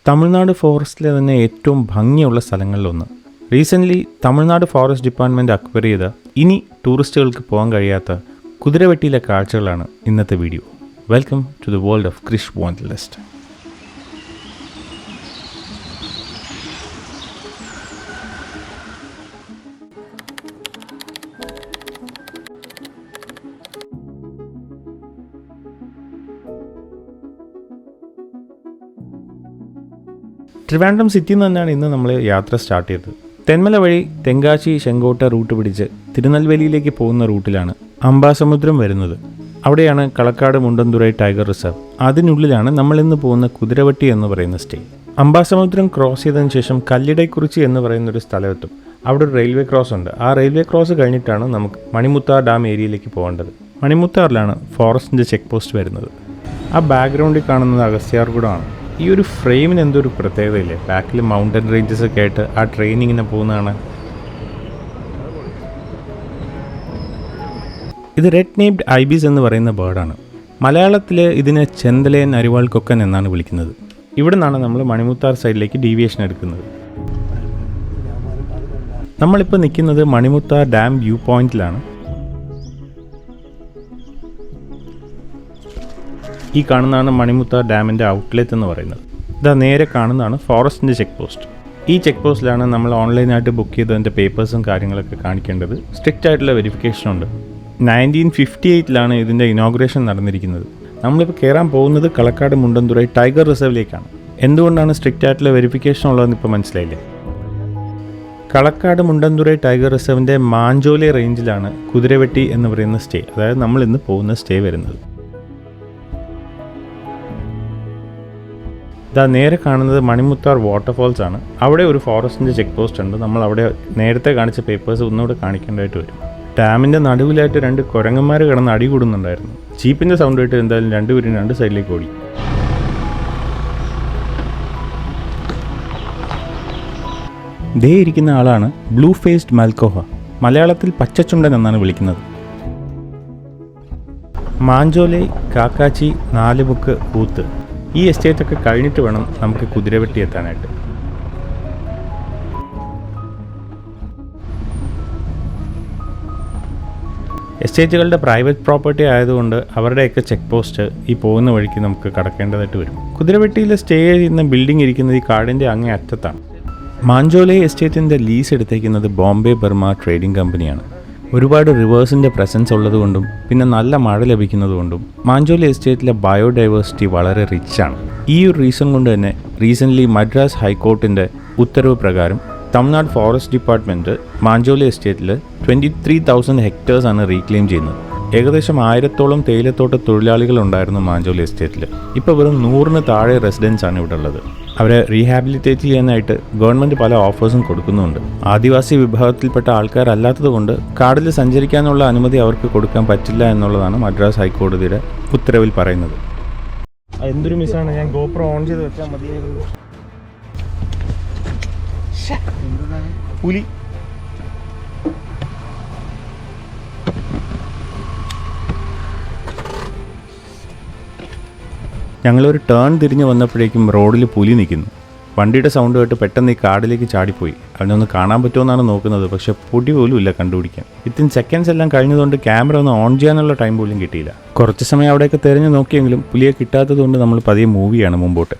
തമിഴ്നാട് ഫോറസ്റ്റിലെ തന്നെ ഏറ്റവും ഭംഗിയുള്ള സ്ഥലങ്ങളിലൊന്ന്. Recently Tamil Nadu forest department acquire ചെയ്ത ഇനി ടൂറിസ്റ്റുകൾക്ക് പോകാൻ കഴിയാത്ത കുതിരവെട്ടിയിലെ കാഴ്ചകളാണ് ഇന്നത്തെ video. Welcome to the world of Krish wanderlust. Trivandrum സിറ്റിയിൽ നിന്ന് തന്നെയാണ് ഇന്ന് നമ്മൾ യാത്ര സ്റ്റാർട്ട് ചെയ്തത്. തെന്മല വഴി തെങ്കാശി ചെങ്കോട്ട റൂട്ട് പിടിച്ച് തിരുനെൽവേലിയിലേക്ക് പോകുന്ന റൂട്ടിലാണ് അംബാസമുദ്രം വരുന്നത്. അവിടെയാണ് കളക്കാട് മുണ്ടന്തുറൈ ടൈഗർ റിസർവ്. അതിനുള്ളിലാണ് നമ്മളിന്ന് പോകുന്ന കുതിരവട്ടി എന്ന് പറയുന്ന സ്റ്റേ. അംബാസമുദ്രം ക്രോസ് ചെയ്തതിന് ശേഷം കല്ലിടൈക്കുറിച്ചി എന്ന് പറയുന്നൊരു സ്ഥലമെത്തും. അവിടെ ഒരു റെയിൽവേ ക്രോസ് ഉണ്ട്. ആ റെയിൽവേ ക്രോസ് കഴിഞ്ഞിട്ടാണ് നമുക്ക് മണിമുത്താർ ഡാം ഏരിയയിലേക്ക് പോകേണ്ടത്. മണിമുത്താറിലാണ് ഫോറസ്റ്റിൻ്റെ ചെക്ക് പോസ്റ്റ് വരുന്നത്. ആ ബാക്ക്ഗ്രൗണ്ടിൽ കാണുന്നത് അഗസ്ത്യാർകൂടമാണ്. ഈ ഒരു ഫ്രെയിമിന് എന്തൊരു പ്രത്യേകതയില്ലേ, ബാക്കിൽ മൗണ്ടൻ റേഞ്ചസ് ഒക്കെ ആയിട്ട് ആ ട്രെയിൻ ഇങ്ങനെ പോകുന്നതാണ്. ഇത് റെഡ് നെയ്ബ്ഡ് ഐബീസ് എന്ന് പറയുന്ന ബേർഡാണ്. മലയാളത്തിൽ ഇതിനെ ചെന്തലയൻ അരിവാൾ കൊക്കൻ എന്നാണ് വിളിക്കുന്നത്. ഇവിടെ നിന്നാണ് നമ്മൾ മണിമുത്താർ സൈഡിലേക്ക് ഡീവിയേഷൻ എടുക്കുന്നത്. നമ്മളിപ്പോൾ നിൽക്കുന്നത് മണിമുത്താർ ഡാം വ്യൂ പോയിന്റിലാണ്. ഈ കാണുന്നതാണ് മണിമുത്താർ ഡാമിൻ്റെ ഔട്ട്ലെറ്റ് എന്ന് പറയുന്നത്. ഇതാ നേരെ കാണുന്നതാണ് ഫോറസ്റ്റിൻ്റെ ചെക്ക് പോസ്റ്റ്. ഈ ചെക്ക് പോസ്റ്റിലാണ് നമ്മൾ ഓൺലൈനായിട്ട് ബുക്ക് ചെയ്തതിൻ്റെ പേപ്പേഴ്സും കാര്യങ്ങളൊക്കെ കാണിക്കേണ്ടത്. സ്ട്രിക്റ്റ് ആയിട്ടുള്ള വെരിഫിക്കേഷൻ ഉണ്ട്. 1958 ഇതിൻ്റെ ഇനോഗ്രേഷൻ നടന്നിരിക്കുന്നത്. നമ്മളിപ്പോൾ കയറാൻ പോകുന്നത് കളക്കാട് മുണ്ടന്തുറൈ ടൈഗർ റിസർവിലേക്കാണ്. എന്തുകൊണ്ടാണ് സ്ട്രിക്റ്റ് ആയിട്ടുള്ള വെരിഫിക്കേഷൻ ഉള്ളതെന്ന് ഇപ്പോൾ മനസ്സിലായില്ലേ? കളക്കാട് മുണ്ടന്തുറൈ ടൈഗർ റിസർവിൻ്റെ മാഞ്ചോലെ റേഞ്ചിലാണ് കുതിരവെട്ടി എന്ന് പറയുന്ന സ്റ്റേ, അതായത് നമ്മൾ ഇന്ന് പോകുന്ന സ്റ്റേ വരുന്നത്. ഇതാ നേരെ കാണുന്നത് മണിമുത്താർ വാട്ടർഫോൾസ് ആണ്. അവിടെ ഒരു ഫോറസ്റ്റിൻ്റെ ചെക്ക് പോസ്റ്റ് ഉണ്ട്. നമ്മൾ അവിടെ നേരത്തെ കാണിച്ച പേപ്പേഴ്സ് ഒന്നുകൂടെ കാണിക്കേണ്ടതായിട്ട് വരും. ഡാമിൻ്റെ നടുവിലായിട്ട് 2 കുരങ്ങന്മാർ കിടന്ന് അടി കൂടുന്നുണ്ടായിരുന്നു. ജീപ്പിൻ്റെ സൗണ്ട് ആയിട്ട് എന്തായാലും രണ്ടുപേരും 2 സൈഡിലേക്ക് ഓടി. ദേ ഇരിക്കുന്ന ആളാണ് ബ്ലൂ ഫേസ്ഡ് മൽക്കോഹ. മലയാളത്തിൽ പച്ചച്ചുണ്ടൻ എന്നാണ് വിളിക്കുന്നത്. മാഞ്ചോലെ, കാക്കാച്ചി, നാലുമുക്ക്, ഊത്ത് ഈ എസ്റ്റേറ്റൊക്കെ കഴിഞ്ഞിട്ട് വേണം നമുക്ക് കുതിരവെട്ടി എത്താനായിട്ട്. എസ്റ്റേറ്റുകളുടെ പ്രൈവറ്റ് പ്രോപ്പർട്ടി ആയതുകൊണ്ട് അവരുടെയൊക്കെ ചെക്ക് പോസ്റ്റ് ഈ പോകുന്ന വഴിക്ക് നമുക്ക് കടക്കേണ്ടതായിട്ട് വരും. കുതിരവെട്ടിയിൽ സ്റ്റേ ചെയ്യുന്ന ബിൽഡിംഗ് ഇരിക്കുന്നത് ഈ കാടിൻ്റെ അങ്ങേ അറ്റത്താണ്. മാഞ്ചോലെ എസ്റ്റേറ്റിൻ്റെ ലീസ് എടുത്തേക്കുന്നത് ബോംബെ ബർമ ട്രേഡിംഗ് കമ്പനിയാണ്. ഒരുപാട് റിവേഴ്സിൻ്റെ പ്രസൻസ് ഉള്ളതുകൊണ്ടും പിന്നെ നല്ല മഴ ലഭിക്കുന്നതുകൊണ്ടും മാഞ്ചോലെ എസ്റ്റേറ്റിലെ ബയോഡൈവേഴ്സിറ്റി വളരെ റിച്ചാണ്. ഈ ഒരു റീസൺ കൊണ്ട് തന്നെ റീസെൻ്റ്ലി മദ്രാസ് ഹൈക്കോർട്ടിൻ്റെ ഉത്തരവ് പ്രകാരം തമിഴ്നാട് ഫോറസ്റ്റ് ഡിപ്പാർട്ട്മെൻറ്റ് മാഞ്ചോലെ എസ്റ്റേറ്റിൽ 23,000 ഹെക്ടേഴ്സാണ് റീക്ലെയിം ചെയ്യുന്നത്. ഏകദേശം 1000-ഓളം തേയിലത്തോട്ട തൊഴിലാളികളുണ്ടായിരുന്നു മാഞ്ചോലെ എസ്റ്റേറ്റിൽ. ഇപ്പോൾ വെറും 100-ന് താഴെ റെസിഡൻസ് ആണ് ഇവിടെ ഉള്ളത്. അവരെ റീഹാബിലിറ്റേറ്റ് ചെയ്യാനായിട്ട് ഗവൺമെൻറ് പല ഓഫേഴ്സും കൊടുക്കുന്നുണ്ട്. ആദിവാസി വിഭാഗത്തിൽപ്പെട്ട ആൾക്കാരല്ലാത്തത് കൊണ്ട് കാടിൽ സഞ്ചരിക്കാനുള്ള അനുമതി അവർക്ക് കൊടുക്കാൻ പറ്റില്ല എന്നുള്ളതാണ് മദ്രാസ് ഹൈക്കോടതിയുടെ ഉത്തരവിൽ പറയുന്നത്. എന്തൊരു മിസ്സാണ്, ഞാൻ ഗോപ്രോ ഓൺ ചെയ്ത് വെച്ചാൽ മതിയായിരുന്നു. പുലി ഞങ്ങളൊരു ടേൺ തിരിഞ്ഞ് വന്നപ്പോഴേക്കും റോഡിൽ പുലി നിൽക്കുന്നു. വണ്ടിയുടെ സൗണ്ട് കേട്ട് പെട്ടെന്ന് ഈ കാടിലേക്ക് ചാടിപ്പോയി. അതിനൊന്ന് കാണാൻ പറ്റുമെന്നാണ് നോക്കുന്നത്, പക്ഷെ പൊടി പോലും ഇല്ല കണ്ടുപിടിക്കാൻ. വിത്തിൻ സെക്കൻഡ്സ് എല്ലാം കഴിഞ്ഞതുകൊണ്ട് ക്യാമറ ഒന്ന് ഓൺ ചെയ്യാനുള്ള ടൈം പോലും കിട്ടിയില്ല. കുറച്ച് സമയം അവിടെയൊക്കെ തിരഞ്ഞു നോക്കിയെങ്കിലും പുലിയെ കിട്ടാത്തതുകൊണ്ട് നമ്മൾ പതിയെ മൂവിയാണ് മുമ്പോട്ട്.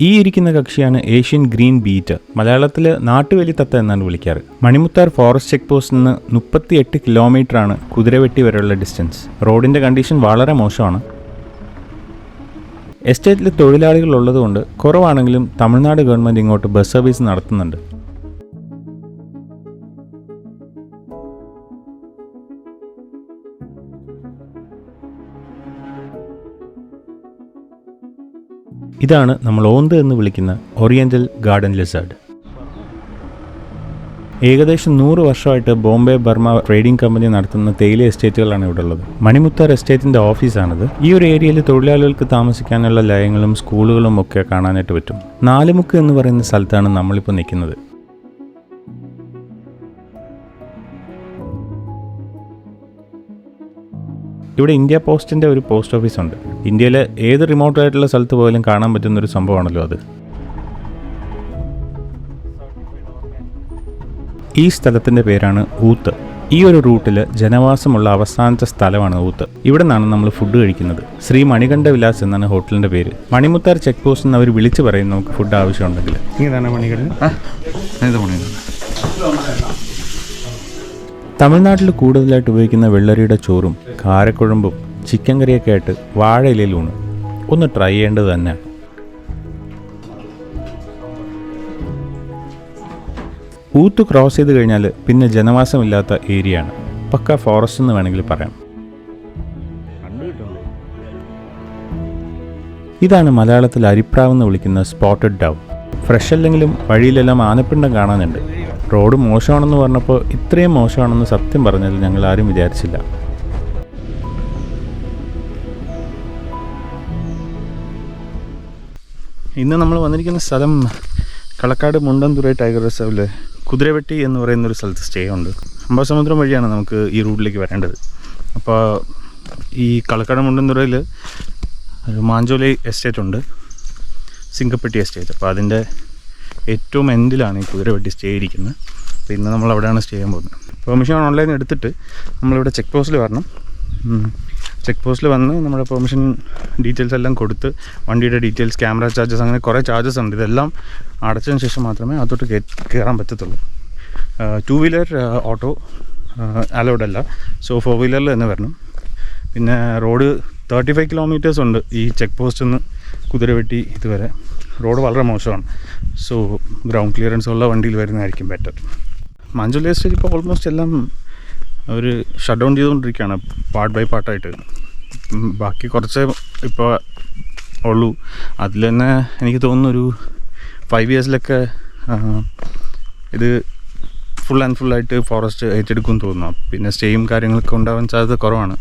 ഈ ഇരിക്കുന്ന കക്ഷിയാണ് ഏഷ്യൻ ഗ്രീൻ ബീറ്റ്. മലയാളത്തിൽ നാട്ടുവേലി തത്ത എന്നാണ് വിളിക്കാറ്. മണിമുത്താർ ഫോറസ്റ്റ് ചെക്ക് പോസ്റ്റിൽ നിന്ന് 38 കിലോമീറ്ററാണ് കുതിരവെട്ടി വരെയുള്ള ഡിസ്റ്റൻസ്. റോഡിൻ്റെ കണ്ടീഷൻ വളരെ മോശമാണ്. എസ്റ്റേറ്റിൽ തൊഴിലാളികൾ ഉള്ളതുകൊണ്ട് കുറവാണെങ്കിലും തമിഴ്നാട് ഗവൺമെൻറ് ഇങ്ങോട്ട് ബസ് സർവീസ് നടത്തുന്നുണ്ട്. ഇതാണ് നമ്മൾ ഓന്ത് എന്ന് വിളിക്കുന്ന ഓറിയന്റൽ ഗാർഡൻ ലിസേർഡ്. ഏകദേശം 100 വർഷമായിട്ട് ബോംബെ ബർമ ട്രേഡിംഗ് കമ്പനി നടത്തുന്ന തേയില എസ്റ്റേറ്റുകളാണ് ഇവിടെ ഉള്ളത്. മണിമുത്താർ എസ്റ്റേറ്റിൻ്റെ ഓഫീസാണിത്. ഈ ഒരു ഏരിയയിൽ തൊഴിലാളികൾക്ക് താമസിക്കാനുള്ള ലയങ്ങളും സ്കൂളുകളും ഒക്കെ കാണാനായിട്ട് പറ്റും. നാലുമുക്ക് എന്ന് പറയുന്ന സ്ഥലത്താണ് നമ്മളിപ്പോൾ നിൽക്കുന്നത്. ഇവിടെ ഇന്ത്യ പോസ്റ്റിൻ്റെ ഒരു പോസ്റ്റ് ഓഫീസ് ഉണ്ട്. ഇന്ത്യയിലെ ഏത് റിമോട്ടായിട്ടുള്ള സ്ഥലത്ത് പോയാലും കാണാൻ പറ്റുന്നൊരു സംഭവമാണല്ലോ അത്. ഈ സ്ഥലത്തിൻ്റെ പേരാണ് ഊത്ത്. ഈ ഒരു റൂട്ടിൽ ജനവാസമുള്ള അവസാനത്തെ സ്ഥലമാണ് ഊത്ത്. ഇവിടെ നിന്നാണ് നമ്മൾ ഫുഡ് കഴിക്കുന്നത്. ശ്രീ മണികണ്ഠ വിലാസ് എന്നാണ് ഹോട്ടലിൻ്റെ പേര്. മണിമുത്താർ ചെക്ക് പോസ്റ്റ് എന്ന് അവർ വിളിച്ച് പറയും നമുക്ക് ഫുഡ് ആവശ്യമുണ്ടെങ്കിൽ. ഇതാണ് മണികണ്ഠ. തമിഴ്നാട്ടിൽ കൂടുതലായിട്ട് ഉപയോഗിക്കുന്ന വെള്ളരിയുടെ ചോറും കാരക്കുഴമ്പും ചിക്കൻ കറിയൊക്കെ ആയിട്ട് വാഴയിലൂണ് ഒന്ന് ട്രൈ ചെയ്യേണ്ടത് തന്നെയാണ്. ഊത്ത് ക്രോസ് ചെയ്ത് കഴിഞ്ഞാൽ പിന്നെ ജനവാസമില്ലാത്ത ഏരിയയാണ്. പക്ക ഫോറസ്റ്റ് എന്ന് വേണമെങ്കിൽ പറയാം. ഇതാണ് മലയാളത്തിൽ അരിപ്രാവ് എന്ന് വിളിക്കുന്ന സ്പോട്ടഡ് ഡവ്. ഫ്രഷ് അല്ലെങ്കിലും വഴിയിലെല്ലാം ആനപ്പിണ്ടം കാണാനുണ്ട്. റോഡ് മോശമാണെന്ന് പറഞ്ഞപ്പോൾ ഇത്രയും മോശമാണെന്ന് സത്യം പറഞ്ഞാൽ ഞങ്ങൾ ആരും വിചാരിച്ചില്ല. ഇന്ന് നമ്മൾ വന്നിരിക്കുന്ന സ്ഥലം കളക്കാട് മുണ്ടന്തുറൈ ടൈഗർ റിസർവിൽ കുതിരവെട്ടി എന്ന് പറയുന്നൊരു സ്ഥലത്ത് സ്റ്റേ ഉണ്ട്. അംബാസമുദ്രം വഴിയാണ് നമുക്ക് ഈ റൂട്ടിലേക്ക് വരേണ്ടത്. അപ്പോൾ ഈ കളക്കാട് മുണ്ടന്തുറയിൽ ഒരു മാഞ്ചോലൈ എസ്റ്റേറ്റ് ഉണ്ട്, സിംഗപ്പെട്ടി എസ്റ്റേറ്റ്. അപ്പോൾ അതിൻ്റെ ഏറ്റവും എൻഡിലാണ് ഈ കുതിരവെട്ടി സ്റ്റേ ഇരിക്കുന്നത്. അപ്പോൾ ഇന്ന് നമ്മൾ അവിടെയാണ് സ്റ്റേ ചെയ്യാൻ പോകുന്നത്. പെർമിഷൻ ഓൺലൈൻ എടുത്തിട്ട് നമ്മളിവിടെ ചെക്ക് പോസ്റ്റിൽ വരണം. ചെക്ക് പോസ്റ്റിൽ വന്ന് നമ്മുടെ പെർമിഷൻ ഡീറ്റെയിൽസ് എല്ലാം കൊടുത്ത് വണ്ടിയുടെ ഡീറ്റെയിൽസ്, ക്യാമറ ചാർജസ്, അങ്ങനെ കുറേ ചാർജസ് ഉണ്ട്. ഇതെല്ലാം അടച്ചതിന് ശേഷം മാത്രമേ അതോട്ട് കയറാൻ പറ്റത്തുള്ളൂ. 2 വീലർ ഓട്ടോ അലൗഡ് അല്ല. സോ 4 വീലറിൽ തന്നെ വരണം. പിന്നെ റോഡ് 35 കിലോമീറ്റേഴ്സ് ഉണ്ട് ഈ ചെക്ക് പോസ്റ്റിൽ നിന്ന് കുതിരവെട്ടി ഇതുവരെ. റോഡ് വളരെ മോശമാണ്. സോ ഗ്രൗണ്ട് ക്ലിയറൻസ് ഉള്ള വണ്ടിയിൽ വരുന്നതായിരിക്കും ബെറ്റർ. മാഞ്ചോലൈ എസ്റ്റേറ്റ് ഇപ്പോൾ ഓൾമോസ്റ്റ് എല്ലാം അവർ ഷട്ട് ഡൗൺ ചെയ്തുകൊണ്ടിരിക്കുകയാണ് പാർട്ട് ബൈ പാർട്ടായിട്ട്. ബാക്കി കുറച്ച് ഇപ്പോൾ ഉള്ളൂ. അതിൽ തന്നെ എനിക്ക് തോന്നുന്നു ഒരു 5 ഇയേഴ്സിലൊക്കെ ഇത് ഫുൾ ആൻഡ് ഫുള്ളായിട്ട് ഫോറസ്റ്റ് ഏറ്റെടുക്കുമെന്ന് തോന്നുന്നു. പിന്നെ സ്റ്റേയും കാര്യങ്ങളൊക്കെ ഉണ്ടാവാൻ സാധ്യത കുറവാണ്.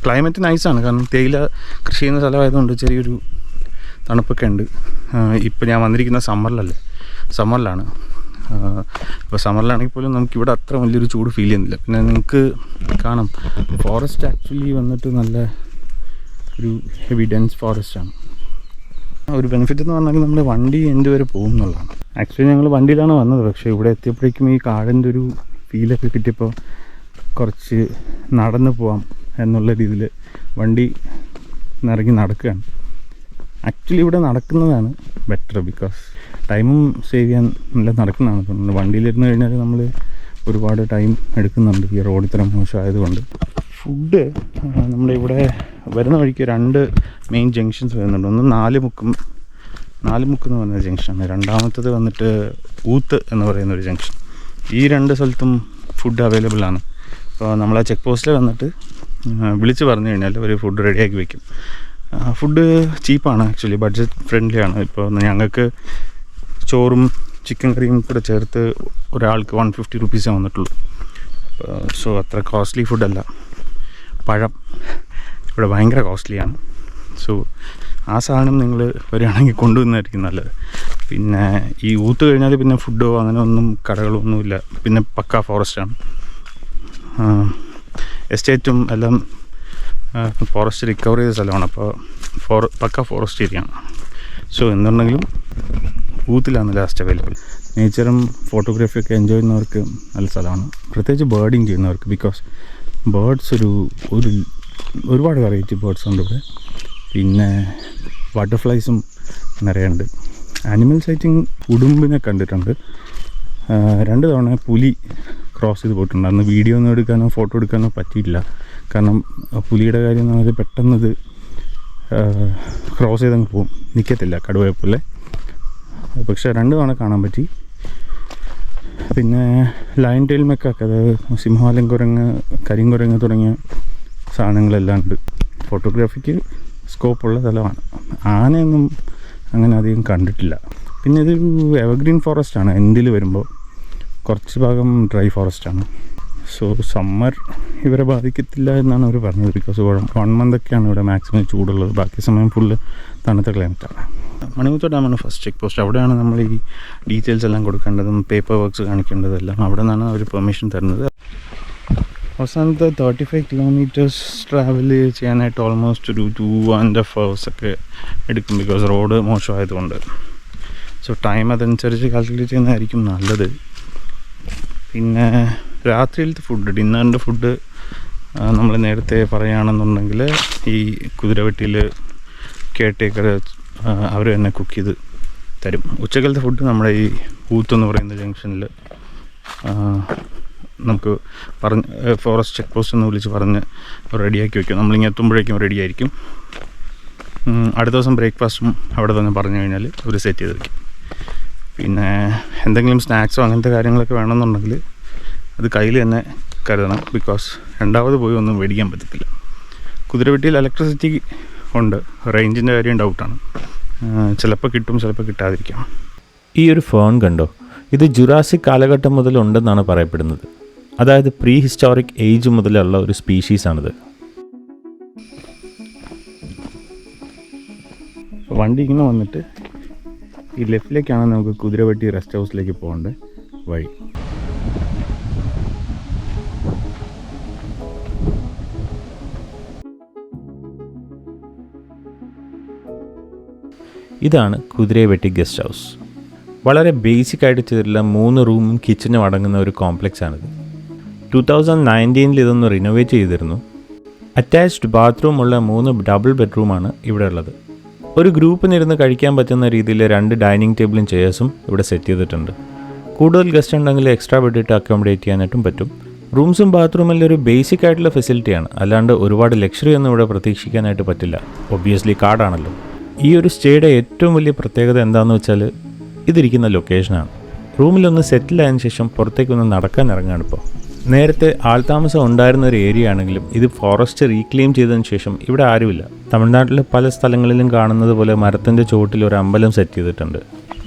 ക്ലൈമറ്റ് നൈസാണ്, കാരണം തേയില കൃഷി ചെയ്യുന്ന സ്ഥലമായതുകൊണ്ട് ചെറിയൊരു തണുപ്പൊക്കെ ഉണ്ട്. ഇപ്പോൾ ഞാൻ വന്നിരിക്കുന്ന സമ്മറിലാണ്. ഇപ്പോൾ സമ്മറിലാണെങ്കിൽ പോലും നമുക്കിവിടെ അത്ര വലിയൊരു ചൂട് ഫീൽ ചെയ്യുന്നില്ല. പിന്നെ നിങ്ങൾക്ക് കാണാം ഫോറസ്റ്റ് ആക്ച്വലി വന്നിട്ട് നല്ല ഒരു ഹെവി ഡെൻസ് ഫോറസ്റ്റാണ്. ഒരു ബെനിഫിറ്റ് എന്ന് പറഞ്ഞാൽ നമ്മുടെ വണ്ടി എന്ത് വരെ പോകും എന്നുള്ളതാണ്. ആക്ച്വലി ഞങ്ങൾ വണ്ടിയിലാണ് വന്നത്, പക്ഷേ ഇവിടെ എത്തിയപ്പോഴേക്കും ഈ കാടിൻ്റെ ഒരു ഫീലൊക്കെ കിട്ടിയപ്പോൾ കുറച്ച് നടന്നു പോവാം എന്നുള്ള രീതിയിൽ വണ്ടി ഇറങ്ങി നടക്കുകയാണ്. ആക്ച്വലി ഇവിടെ നടക്കുന്നതാണ് ബെറ്റർ, ബിക്കോസ് ടൈമും സേവ് ചെയ്യാൻ നല്ല നടക്കുന്നതാണ് തോന്നുന്നത്. വണ്ടിയിലിരുന്ന് കഴിഞ്ഞാൽ നമ്മൾ ഒരുപാട് ടൈം എടുക്കുന്നുണ്ട് ഈ റോഡ് ഇത്ര മോശമായതുകൊണ്ട്. ഫുഡ് നമ്മുടെ ഇവിടെ വരുന്ന വഴിക്ക് 2 മെയിൻ ജംഗ്ഷൻസ് വരുന്നുണ്ട്. ഒന്ന് നാലുമുക്ക് എന്ന് പറയുന്ന ജംഗ്ഷനാണ്. രണ്ടാമത്തത് വന്നിട്ട് ഊത്ത് എന്ന് പറയുന്നൊരു ജംഗ്ഷൻ. ഈ 2 സ്ഥലത്തും ഫുഡ് അവൈലബിൾ ആണ്. അപ്പോൾ നമ്മൾ ആ ചെക്ക് പോസ്റ്റിൽ വന്നിട്ട് വിളിച്ച് പറഞ്ഞു കഴിഞ്ഞാൽ ഒരു ഫുഡ് റെഡിയാക്കി വയ്ക്കും. ഫുഡ് ചീപ്പാണ്, ആക്ച്വലി ബഡ്ജറ്റ് ഫ്രണ്ട്ലി ആണ്. ഇപ്പോൾ ഞങ്ങൾക്ക് ചോറും ചിക്കൻ കറിയും കൂടെ ചേർത്ത് ഒരാൾക്ക് 150 റുപ്പീസേ വന്നിട്ടുള്ളൂ. സോ അത്ര കോസ്റ്റ്ലി ഫുഡല്ല. പഴം ഇവിടെ ഭയങ്കര കോസ്റ്റ്ലിയാണ്. സോ ആ സാധനം നിങ്ങൾ വരികയാണെങ്കിൽ കൊണ്ടുവന്നായിരിക്കും നല്ലത്. പിന്നെ ഈ ഊത്ത് കഴിഞ്ഞാൽ പിന്നെ ഫുഡോ അങ്ങനെ ഒന്നും കടകളൊന്നുമില്ല. പിന്നെ പക്ക ഫോറസ്റ്റാണ്. എസ്റ്റേറ്റും എല്ലാം ഫോറസ്റ്റ് റിക്കവർ ചെയ്ത സ്ഥലമാണ്. അപ്പോൾ പക്ക ഫോറസ്റ്റ് ഏരിയയാണ്. സോ എന്തുണ്ടെങ്കിലും ഊത്തിലാണ് ലാസ്റ്റ് അവൈലബിൾ. നേച്ചറും ഫോട്ടോഗ്രാഫിയൊക്കെ എൻജോയ് ചെയ്യുന്നവർക്ക് നല്ല സ്ഥലമാണ്, പ്രത്യേകിച്ച് ബേർഡിങ് ചെയ്യുന്നവർക്ക്. ബിക്കോസ് ബേർഡ്സ് ഒരുപാട് വെറൈറ്റി ബേർഡ്സ് ഉണ്ട് ഇവിടെ. പിന്നെ ബട്ടർഫ്ലൈസും നിറയുണ്ട്. ആനിമൽ സൈറ്റിങ് ഉടുമ്പിനെ കണ്ടിട്ടുണ്ട്. 2 തവണ പുലി ക്രോസ് ചെയ്ത് പോയിട്ടുണ്ട്. അന്ന് വീഡിയോ ഒന്നും എടുക്കാനോ ഫോട്ടോ എടുക്കാനോ പറ്റിയില്ല. കാരണം പുലിയുടെ കാര്യം എന്ന് പറഞ്ഞാൽ പെട്ടെന്നത് ക്രോസ് ചെയ്തങ്ങ് പോവും, നിൽക്കത്തില്ല കടുവയെപ്പോലെ. പക്ഷേ 2 തവണ കാണാൻ പറ്റി. പിന്നെ ലയൺ ടെയിൽ മെക്കാക്ക്, അതായത് സിംഹവാലൻ കുരങ്ങ്, കരിങ്കുരങ്ങ് തുടങ്ങിയ സാധനങ്ങളെല്ലാം ഉണ്ട്. ഫോട്ടോഗ്രാഫിക്ക് സ്കോപ്പുള്ള സ്ഥലമാണ്. ആനയൊന്നും അങ്ങനെ അധികം കണ്ടിട്ടില്ല. പിന്നെ ഇതൊരു എവർഗ്രീൻ ഫോറസ്റ്റാണ്. എൻഡിൽ വരുമ്പോൾ കുറച്ച് ഭാഗം ഡ്രൈ ഫോറസ്റ്റാണ്. സോ സമ്മർ ഇവരെ ബാധിക്കത്തില്ല എന്നാണ് അവർ പറഞ്ഞത്. ബിക്കോസ് 1 മന്തൊക്കെയാണ് ഇവിടെ മാക്സിമം ചൂടുള്ളത്. ബാക്കി സമയം ഫുള്ള് തണുത്ത ക്ലൈമറ്റാണ്. മണിമുത്തൂർ ഡാമാണ് ഫസ്റ്റ് ചെക്ക് പോസ്റ്റ്. അവിടെയാണ് നമ്മൾ ഈ ഡീറ്റെയിൽസ് എല്ലാം കൊടുക്കേണ്ടതും പേപ്പർ വർക്ക്സ് കാണിക്കേണ്ടതെല്ലാം അവിടെ നിന്നാണ് അവർ പെർമിഷൻ തരുന്നത്. അവസാനത്തെ 35 കിലോമീറ്റേഴ്സ് ട്രാവൽ ചെയ്യാനായിട്ട് ഓൾമോസ്റ്റ് ഒരു 2.5 hours ഒക്കെ എടുക്കും. ബിക്കോസ് റോഡ് മോശമായതുകൊണ്ട്. സോ ടൈം അതനുസരിച്ച് കാൽക്കുലേറ്റ് ചെയ്യുന്നതായിരിക്കും നല്ലത്. പിന്നെ രാത്രിയിലത്തെ ഫുഡ്, ഡിന്നറിൻ്റെ ഫുഡ് നമ്മൾ നേരത്തെ പറയുകയാണെന്നുണ്ടെങ്കിൽ ഈ കുതിരവെട്ടിയിൽ കെയർടേക്കർ അവർ തന്നെ കുക്ക് ചെയ്ത് തരും. ഉച്ചക്കലത്തെ ഫുഡ് നമ്മുടെ ഈ ഊത്ത് എന്ന് പറയുന്ന ജംഗ്ഷനിൽ നമുക്ക് ഫോറസ്റ്റ് ചെക്ക് പോസ്റ്റ് എന്ന് വിളിച്ച് പറഞ്ഞ് റെഡിയാക്കി വയ്ക്കും. നമ്മളിങ്ങനെ എത്തുമ്പോഴേക്കും റെഡി ആയിരിക്കും. അടുത്ത ദിവസം ബ്രേക്ക്ഫാസ്റ്റും അവിടെ തന്നെ പറഞ്ഞു കഴിഞ്ഞാൽ അവർ സെറ്റ് ചെയ്ത് വയ്ക്കും. പിന്നെ എന്തെങ്കിലും സ്നാക്സോ അങ്ങനത്തെ കാര്യങ്ങളൊക്കെ വേണമെന്നുണ്ടെങ്കിൽ അത് കയ്യിൽ തന്നെ കരുതണം. ബിക്കോസ് രണ്ടാമത് പോയി ഒന്നും മേടിക്കാൻ പറ്റത്തില്ല. കുതിരവെട്ടിയിൽ ഇലക്ട്രിസിറ്റി ഉണ്ട്. റേഞ്ചിൻ്റെ കാര്യം ഡൗട്ടാണ്. ചിലപ്പോൾ കിട്ടും, ചിലപ്പോൾ കിട്ടാതിരിക്കാം. ഈ ഒരു ഫേൺ കണ്ടോ? ഇത് ജുറാസിക് കാലഘട്ടം മുതൽ ഉണ്ടെന്നാണ് പറയപ്പെടുന്നത്. അതായത് പ്രീ ഹിസ്റ്റോറിക് ഏജ് മുതലുള്ള ഒരു സ്പീഷീസാണിത്. വണ്ടി ഇങ്ങനെ വന്നിട്ട് ഈ ലെഫ്റ്റിലേക്കാണ് നമുക്ക് കുതിരവെട്ടി റെസ്റ്റ് ഹൗസിലേക്ക് പോകേണ്ട വഴി. ഇതാണ് കുതിരവെട്ടി ഗസ്റ്റ് ഹൗസ്. വളരെ ബേസിക് ആയിട്ട് ചെയ്തിട്ടുള്ള 3 റൂമും കിച്ചനും അടങ്ങുന്ന ഒരു കോംപ്ലക്സ് ആണിത്. 2019 ഇതൊന്ന് റിനോവേറ്റ് ചെയ്തിരുന്നു. അറ്റാച്ച്ഡ് ബാത്റൂം ഉള്ള 3 ഡബിൾ ബെഡ്റൂമാണ് ഇവിടെ ഉള്ളത്. ഒരു ഗ്രൂപ്പിനിരുന്ന് കഴിക്കാൻ പറ്റുന്ന രീതിയിൽ 2 ഡൈനിങ് ടേബിളും ചെയേഴ്സും ഇവിടെ സെറ്റ് ചെയ്തിട്ടുണ്ട്. കൂടുതൽ ഗസ്റ്റ് ഉണ്ടെങ്കിൽ എക്സ്ട്രാ ബെഡ് ഇട്ട് അക്കോമഡേറ്റ് ചെയ്യാനായിട്ടും പറ്റും. റൂംസും ബാത്റൂമെല്ലാം ഒരു ബേസിക് ആയിട്ടുള്ള ഫെസിലിറ്റിയാണ്. അല്ലാണ്ട് ഒരുപാട് ലക്ഷറി ഒന്നും ഇവിടെ പ്രതീക്ഷിക്കാനായിട്ട് പറ്റില്ല. ഒബ്വിയസ്ലി കാർഡാണല്ലോ. ഈ ഒരു സ്റ്റേയുടെ ഏറ്റവും വലിയ പ്രത്യേകത എന്താണെന്ന് വെച്ചാൽ ഇതിരിക്കുന്ന ലൊക്കേഷനാണ്. റൂമിലൊന്ന് സെറ്റിൽ ആയതിനു ശേഷം പുറത്തേക്കൊന്ന് നടക്കാൻ ഇറങ്ങുകയാണ് ഇപ്പോൾ. നേരത്തെ ആൾതാമസം ഉണ്ടായിരുന്ന ഒരു ഏരിയ ആണെങ്കിലും ഇത് ഫോറസ്റ്റ് റീക്ലെയിം ചെയ്തതിന് ശേഷം ഇവിടെ ആരുമില്ല. തമിഴ്നാട്ടിലെ പല സ്ഥലങ്ങളിലും കാണുന്നത് പോലെ മരത്തിൻ്റെ ചുവട്ടിൽ ഒരു അമ്പലം സെറ്റ് ചെയ്തിട്ടുണ്ട്.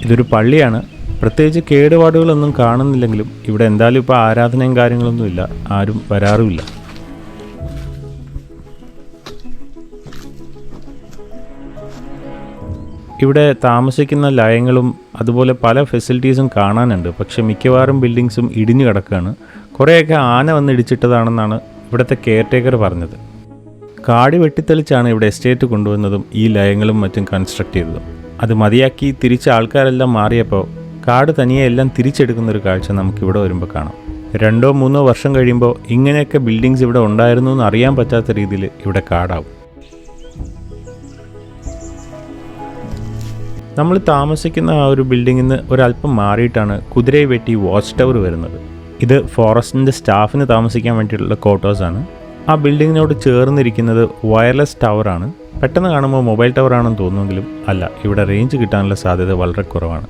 ഇതൊരു പള്ളിയാണ്. പ്രത്യേകിച്ച് കേടുപാടുകളൊന്നും കാണുന്നില്ലെങ്കിലും ഇവിടെ എന്തായാലും ഇപ്പോൾ ആരാധനയും കാര്യങ്ങളൊന്നുമില്ല. ആരും വരാറുമില്ല. ഇവിടെ താമസിക്കുന്ന ലയങ്ങളും അതുപോലെ പല ഫെസിലിറ്റീസും കാണാനുണ്ട്. പക്ഷേ മിക്കവാറും ബിൽഡിങ്സും ഇടിഞ്ഞു കിടക്കുകയാണ്. കുറേയൊക്കെ ആന വന്ന് ഇടിച്ചിട്ടതാണെന്നാണ് ഇവിടുത്തെ കെയർടേക്കർ പറഞ്ഞത്. കാട് വെട്ടിത്തെളിച്ചാണ് ഇവിടെ എസ്റ്റേറ്റ് കൊണ്ടുവന്നതും ഈ ലയങ്ങളും മറ്റും കൺസ്ട്രക്ട് ചെയ്തതും. അത് മതിയാക്കി തിരിച്ച ആൾക്കാരെല്ലാം മാറിയപ്പോൾ കാട് തനിയെ എല്ലാം തിരിച്ചെടുക്കുന്നൊരു കാഴ്ച നമുക്കിവിടെ വരുമ്പോൾ കാണാം. 2-3 വർഷം കഴിയുമ്പോൾ ഇങ്ങനെയൊക്കെ ബിൽഡിങ്സ് ഇവിടെ ഉണ്ടായിരുന്നു എന്ന് അറിയാൻ പറ്റാത്ത രീതിയിൽ ഇവിടെ കാടാവും. നമ്മൾ താമസിക്കുന്ന ആ ഒരു ബിൽഡിങ്ങിൽ നിന്ന് ഒരല്പം മാറിയിട്ടാണ് കുതിരവെട്ടി വാച്ച് ടവർ വരുന്നത്. ഇത് ഫോറസ്റ്റിൻ്റെ സ്റ്റാഫിന് താമസിക്കാൻ വേണ്ടിയിട്ടുള്ള ക്വാർട്ടേഴ്സാണ്. ആ ബിൽഡിങ്ങിനോട് ചേർന്നിരിക്കുന്നത് വയർലെസ് ടവറാണ്. പെട്ടെന്ന് കാണുമ്പോൾ മൊബൈൽ ടവറാണെന്ന് തോന്നുമെങ്കിലും അല്ല. ഇവിടെ റേഞ്ച് കിട്ടാനുള്ള സാധ്യത വളരെ കുറവാണ്.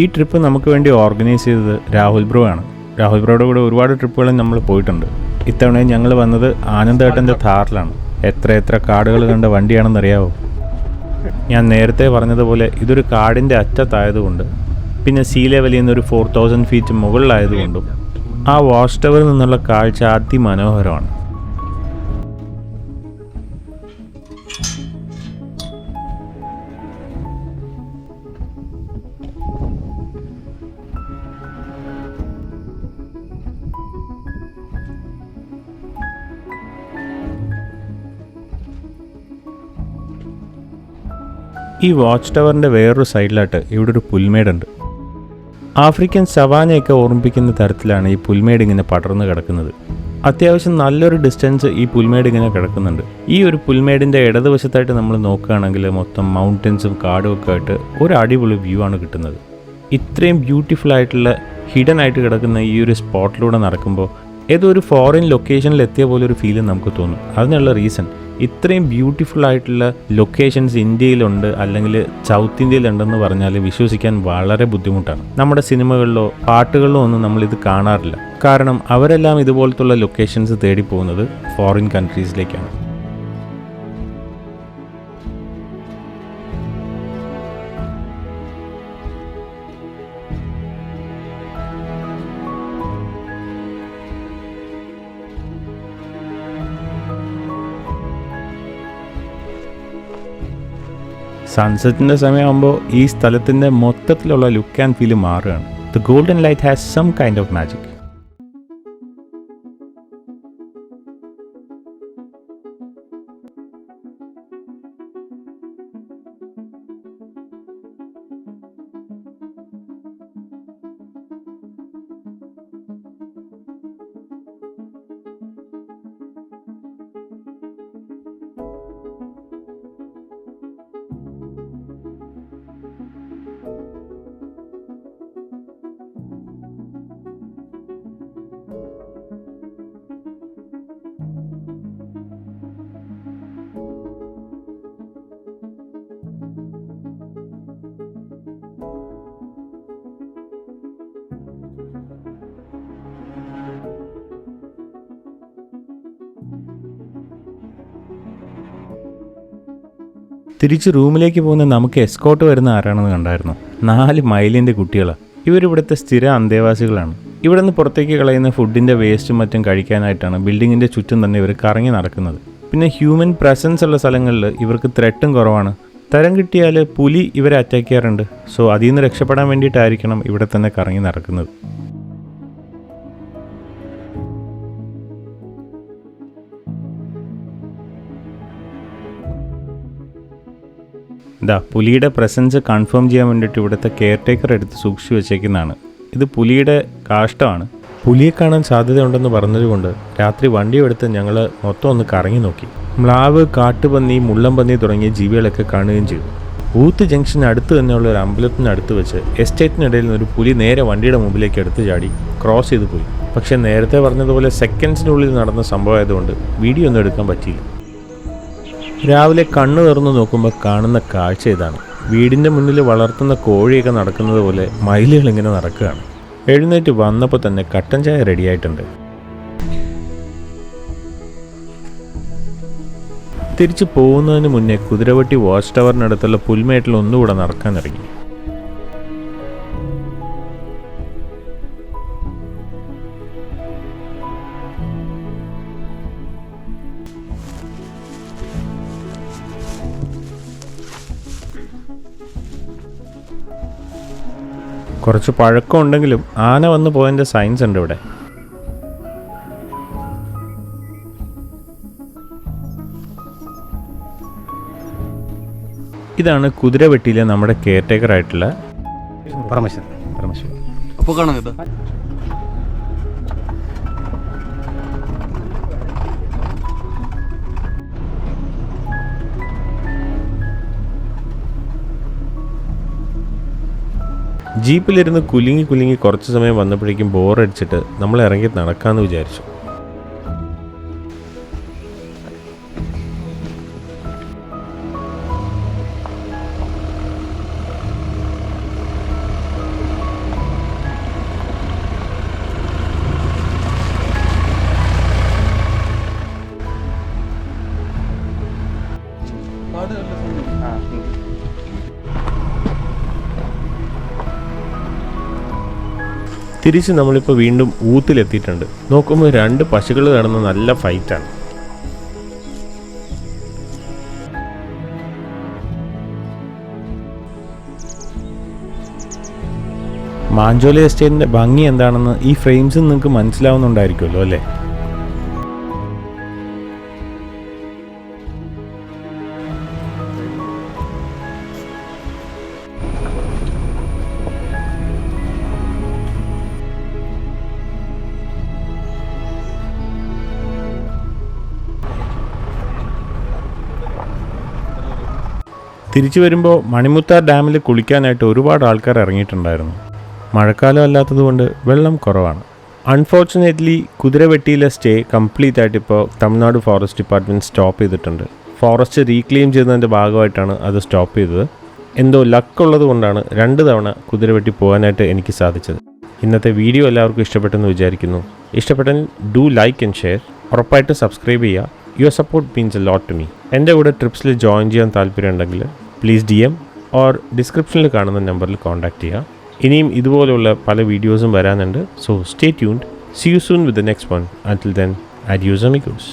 ഈ ട്രിപ്പ് നമുക്ക് വേണ്ടി ഓർഗനൈസ് ചെയ്തത് രാഹുൽ ബ്രോ ആണ്. രാഹുൽ ബ്രോയുടെ കൂടെ ഒരുപാട് ട്രിപ്പുകളും നമ്മൾ പോയിട്ടുണ്ട്. ഇത്തവണയും ഞങ്ങൾ വന്നത് ആനന്ദേട്ടൻ്റെ ഥാറിലാണ്. എത്ര കാടുകൾ കണ്ട വണ്ടിയാണെന്നറിയാവോ? ഞാൻ നേരത്തെ പറഞ്ഞതുപോലെ ഇതൊരു കാടിൻ്റെ അറ്റത്തായതുകൊണ്ട്, പിന്നെ സീ ലെവലിൽ നിന്ന് ഒരു 4000 ഫീറ്റ് മുകളിലായതുകൊണ്ടും ആ വാച്ച് ടവറിൽ നിന്നുള്ള കാഴ്ച അതിമനോഹരമാണ്. ഈ വാച്ച് ടവറിൻ്റെ വേറൊരു സൈഡിലായിട്ട് ഇവിടെ ഒരു പുൽമേടുണ്ട്. ആഫ്രിക്കൻ സവാനയൊക്കെ ഓർമ്മിപ്പിക്കുന്ന തരത്തിലാണ് ഈ പുൽമേട് ഇങ്ങനെ പടർന്ന് കിടക്കുന്നത്. അത്യാവശ്യം നല്ലൊരു ഡിസ്റ്റൻസ് ഈ പുൽമേട് ഇങ്ങനെ കിടക്കുന്നുണ്ട്. ഈ ഒരു പുൽമേടിൻ്റെ ഇടതുവശത്തായിട്ട് നമ്മൾ നോക്കുകയാണെങ്കിൽ മൊത്തം മൗണ്ടൻസും കാടും ഒക്കെ ആയിട്ട് ഒരു അടിപൊളി വ്യൂ ആണ് കിട്ടുന്നത്. ഇത്രയും ബ്യൂട്ടിഫുൾ ആയിട്ടുള്ള ഹിഡൻ ആയിട്ട് കിടക്കുന്ന ഈ ഒരു സ്പോട്ടിലൂടെ നടക്കുമ്പോൾ ഏതോ ഒരു ഫോറിൻ ലൊക്കേഷനിൽ എത്തിയ പോലെ ഒരു ഫീല് നമുക്ക് തോന്നും. അതിനുള്ള റീസൺ, ഇത്രയും ബ്യൂട്ടിഫുൾ ആയിട്ടുള്ള ലൊക്കേഷൻസ് ഇന്ത്യയിലുണ്ട് അല്ലെങ്കിൽ സൗത്ത് ഇന്ത്യയിലുണ്ടെന്ന് പറഞ്ഞാൽ വിശ്വസിക്കാൻ വളരെ ബുദ്ധിമുട്ടാണ്. നമ്മുടെ സിനിമകളിലോ പാട്ടുകളിലോ ഒന്നും നമ്മളിത് കാണാറില്ല. കാരണം അവരെല്ലാം ഇതുപോലത്തുള്ള ലൊക്കേഷൻസ് തേടി പോകുന്നത് ഫോറിൻ കൺട്രീസിലേക്കാണ്. സൺസെറ്റിൻ്റെ സമയമാകുമ്പോൾ ഈ സ്ഥലത്തിൻ്റെ മൊത്തത്തിലുള്ള ലുക്ക് ആൻഡ് ഫീൽ മാറുകയാണ്. The golden light has some kind of magic. തിരിച്ച് റൂമിലേക്ക് പോകുന്ന നമുക്ക് എസ്കോട്ട് വരുന്ന ആരാണെന്ന് കണ്ടായിരുന്നു. 4 മൈലിൻ്റെ കുട്ടികളാണ്. ഇവരിവിടുത്തെ സ്ഥിര അന്തേവാസികളാണ്. ഇവിടെ നിന്ന് പുറത്തേക്ക് കളയുന്ന ഫുഡിൻ്റെ വേസ്റ്റും മറ്റും കഴിക്കാനായിട്ടാണ് ബിൽഡിങ്ങിൻ്റെ ചുറ്റും തന്നെ ഇവർ കറങ്ങി നടക്കുന്നത്. പിന്നെ ഹ്യൂമൻ പ്രസൻസ് ഉള്ള സ്ഥലങ്ങളിൽ ഇവർക്ക് ത്രെട്ടും കുറവാണ്. തരം കിട്ടിയാൽ പുലി ഇവരെ അറ്റാക്ക് ചെയ്യാറുണ്ട്. സോ അതിൽ നിന്ന് രക്ഷപ്പെടാൻ വേണ്ടിയിട്ടായിരിക്കണം ഇവിടെ തന്നെ കറങ്ങി നടക്കുന്നത്. പുലിയുടെ പ്രസൻസ് കൺഫേം ചെയ്യാൻ വേണ്ടിയിട്ട് ഇവിടുത്തെ കെയർ ടേക്കർ എടുത്ത് സൂക്ഷിച്ചു വെച്ചേക്കുന്നതാണ്. ഇത് പുലിയുടെ കാഷ്ടമാണ്. പുലിയെ കാണാൻ സാധ്യതയുണ്ടെന്ന് പറഞ്ഞതുകൊണ്ട് രാത്രി വണ്ടിയെടുത്ത് ഞങ്ങൾ മൊത്തം ഒന്ന് കറങ്ങി നോക്കി. മ്ലാവ്, കാട്ടുപന്നി, മുള്ളംപന്നി തുടങ്ങിയ ജീവികളൊക്കെ കാണുകയും ചെയ്തു. ഊത്ത് ജംഗ്ഷന് അടുത്ത് തന്നെയുള്ള ഒരു അമ്പലത്തിനടുത്ത് വെച്ച് എസ്റ്റേറ്റിനിടയിൽ നിന്നൊരു പുലി നേരെ വണ്ടിയുടെ മുമ്പിലേക്ക് എടുത്ത് ചാടി ക്രോസ് ചെയ്ത് പോയി. പക്ഷേ നേരത്തെ പറഞ്ഞതുപോലെ സെക്കൻഡ്സിനുള്ളിൽ നടന്ന സംഭവമായതുകൊണ്ട് വീഡിയോ ഒന്നും എടുക്കാൻ പറ്റിയില്ല. രാവിലെ കണ്ണ് തുറന്ന് നോക്കുമ്പോൾ കാണുന്ന കാഴ്ച ഇതാണ്. വീടിൻ്റെ മുന്നിൽ വളർത്തുന്ന കോഴിയൊക്കെ നടക്കുന്നത് പോലെ മയിലുകൾ ഇങ്ങനെ നടക്കുകയാണ്. എഴുന്നേറ്റ് വന്നപ്പോൾ തന്നെ കട്ടൻ ചായ റെഡിയായിട്ടുണ്ട്. തിരിച്ചു പോകുന്നതിന് മുന്നേ കുതിരവട്ടി വാച്ച് ടവറിനടുത്തുള്ള പുൽമേട്ടിൽ ഒന്നുകൂടെ നടക്കാനിറങ്ങി. കുറച്ച് പഴക്കം ഉണ്ടെങ്കിലും ആന വന്നു പോയതിൻ്റെ സയൻസ് ഉണ്ട് ഇവിടെ. ഇതാണ് കുതിരവെട്ടിയിലെ നമ്മുടെ കെയർ ടേക്കർ ആയിട്ടുള്ള പരമേശ്വരൻ. അപ്പോൾ കാണാം ഇത്. ജീപ്പിലിരുന്ന് കുലുങ്ങി കുറച്ച് സമയം വന്നപ്പോഴേക്കും ബോറടിച്ചിട്ട് നമ്മൾ ഇറങ്ങി നടക്കാമെന്ന് വിചാരിച്ചു. തിരിച്ച് നമ്മളിപ്പോൾ വീണ്ടും ഊത്തിലെത്തിയിട്ടുണ്ട്. നോക്കുമ്പോൾ 2 പശുക്കൾ കിടന്ന് നല്ല ഫൈറ്റാണ്. മാഞ്ചോല എസ്റ്റേറ്റിൻ്റെ ഭംഗി എന്താണെന്ന് ഈ ഫ്രെയിംസിൽ നിങ്ങൾക്ക് മനസ്സിലാവുന്നുണ്ടായിരിക്കുമല്ലോ അല്ലേ? തിരിച്ചു വരുമ്പോൾ മണിമുത്താർ ഡാമിൽ കുളിക്കാനായിട്ട് ഒരുപാട് ആൾക്കാർ ഇറങ്ങിയിട്ടുണ്ടായിരുന്നു. മഴക്കാലം അല്ലാത്തതുകൊണ്ട് വെള്ളം കുറവാണ്. അൺഫോർച്ചുനേറ്റ്ലി കുതിരവെട്ടിയിലെ സ്റ്റേ കംപ്ലീറ്റ് ആയിട്ട് ഇപ്പോൾ തമിഴ്നാട് ഫോറസ്റ്റ് ഡിപ്പാർട്ട്മെൻറ്റ് സ്റ്റോപ്പ് ചെയ്തിട്ടുണ്ട്. ഫോറസ്റ്റ് റീക്ലെയിം ചെയ്യുന്നതിൻ്റെ ഭാഗമായിട്ടാണ് അത് സ്റ്റോപ്പ് ചെയ്തത്. എന്തോ ലക്കുള്ളത് കൊണ്ടാണ് 2 തവണ കുതിരവെട്ടി പോകാനായിട്ട് എനിക്ക് സാധിച്ചത്. ഇന്നത്തെ വീഡിയോ എല്ലാവർക്കും ഇഷ്ടപ്പെട്ടെന്ന് വിചാരിക്കുന്നു. ഇഷ്ടപ്പെട്ടാൽ ഡു ലൈക്ക് ആൻഡ് ഷെയർ. ഉറപ്പായിട്ട് സബ്സ്ക്രൈബ് ചെയ്യുക. Your support means a lot to me. എൻ്റെ കൂടെ ട്രിപ്സിൽ ജോയിൻ ചെയ്യാൻ താല്പര്യമുണ്ടെങ്കിൽ പ്ലീസ് DM ഓർ ഡിസ്ക്രിപ്ഷനിൽ കാണുന്ന നമ്പറിൽ കോൺടാക്റ്റ് ചെയ്യുക. ഇനിയും ഇതുപോലുള്ള പല വീഡിയോസും വരാനുണ്ട്. So stay tuned. See you soon with the next one. Until then, adios amigos.